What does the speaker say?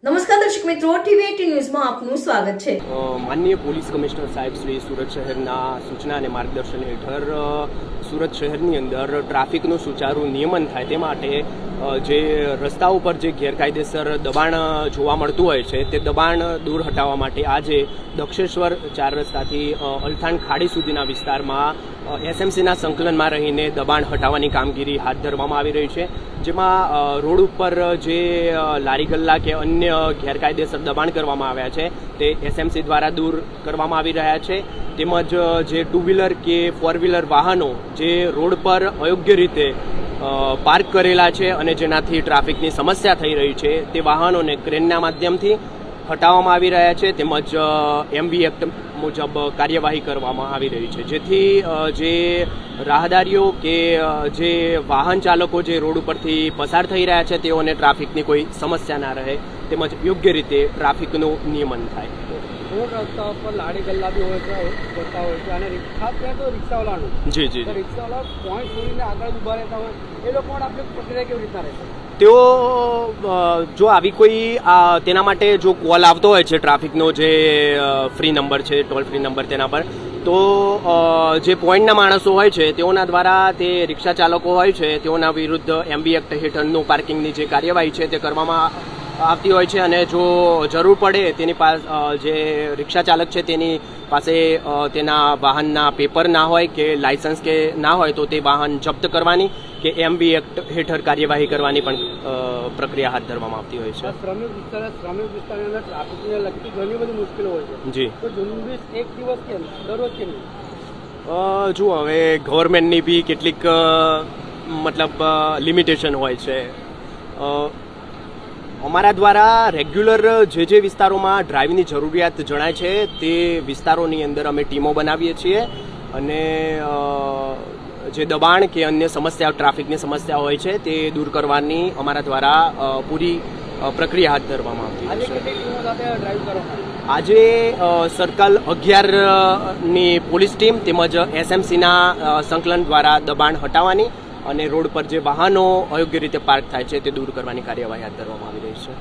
નમસ્કાર દર્શક મિત્રો, ટીવી18 ન્યૂઝમાં આપનું સ્વાગત છે। માનનીય પોલીસ કમિશનર સાહેબ શ્રી સુરત શહેરના સૂચના અને માર્ગદર્શન હેઠળ સુરત શહેરની અંદર ટ્રાફિકનું સુચારું નિયમન થાય તે માટે જે રસ્તા ઉપર જે ગેરકાયદેસર દબાણ જોવા મળતું હોય છે તે દબાણ દૂર હટાવવા માટે આજે દક્ષેશ્વર 4 રસ્તાથી અલથાણ ખાડી સુધીના વિસ્તારમાં એસએમસીના સંકલનમાં રહીને દબાણ હટાવવાની કામગીરી હાથ ધરવામાં આવી રહી છે, જેમાં રોડ ઉપર જે લારી ગલ્લા કે અન્ય ગેરકાયદેસર દબાણ કરવામાં આવ્યા છે તે એસએમસી દ્વારા દૂર કરવામાં આવી રહ્યા છે। તેમજ જે 2 વ્હીલર કે 4 વ્હીલર વાહનો જે રોડ પર અયોગ્ય રીતે પાર્ક કરેલા છે અને જેનાથી ટ્રાફિકની સમસ્યા થઈ રહી છે તે વાહનોને ક્રેનના માધ્યમથી હટાવવામાં આવી રહ્યા છે, તેમજ એમવી એક્ટ મુજબ કાર્યવાહી કરવામાં આવી રહી છે, જેથી જે રાહદારીઓ કે જે વાહન ચાલકો જે રોડ ઉપરથી પસાર થઈ રહ્યા છે તેઓને ટ્રાફિકની કોઈ સમસ્યા ના રહે, તેમજ યોગ્ય રીતે ટ્રાફિકનું નિયમન થાય। રોડ રસ્તા ઉપર લાડી ગલ્લા બી હોતા હોય છે અને ખાસ કરીને તો રિક્ષાવાળાનું જી રિક્ષાવાળા પોઈન્ટ છોડીને આગળ ઊભા રહેતા હોય એ લોકો પણ આપણે પ્રક્રિયા કેવી રીતના રહેશે? તેઓ જો આવી કોઈ તેના માટે જો કોલ આવતો હોય છે ટ્રાફિકનો જે ફ્રી નંબર છે, ટોલ ફ્રી નંબર, તેના પર તો જે પોઈન્ટના માણસો હોય છે તેઓના દ્વારા તે રિક્ષા ચાલકો હોય છે તેઓના વિરુદ્ધ એમબી એક્ટ હેઠળનું પાર્કિંગની જે કાર્યવાહી છે તે કરવામાં આવતી હોય છે, અને જો જરૂર પડે તેની પાસે જે રિક્ષા ચાલક છે તેની પાસે તેના વાહનના પેપર ના હોય કે લાયસન્સ કે ના હોય તો તે વાહન જપ્ત કરવાની કે એમબી એક્ટ હેઠળ કાર્યવાહી કરવાની પણ પ્રક્રિયા હાથ ધરવામાં આવતી હોય છે। શ્રમિક વિસ્તારની અંદર ટ્રાફિકને લગતી ઘણી બધી મુશ્કેલો હોય છે જી, તો ઝુંબેશ એક દિવસ કેમ, દરરોજ કેમ? જુઓ, હવે ગવર્મેન્ટની બી કેટલીક મતલબ લિમિટેશન હોય છે। અમારા દ્વારા રેગ્યુલર જે વિસ્તારોમાં ડ્રાઇવની જરૂરિયાત જણાય છે તે વિસ્તારોની અંદર અમે ટીમો બનાવીએ છીએ અને જે દબાણ કે અન્ય સમસ્યાઓ, ટ્રાફિકની સમસ્યા હોય છે તે દૂર કરવાની અમારા દ્વારા પૂરી પ્રક્રિયા હાથ ધરવામાં આવતી છે। આજે સર્કલ 11ની પોલીસ ટીમ તેમજ એસએમસીના સંકલન દ્વારા દબાણ હટાવવાની અને રોડ પર જે વાહનો અયોગ્ય રીતે પાર્ક થાય છે તે દૂર કરવાની કાર્યવાહી હાથ ધરવામાં આવી રહી છે।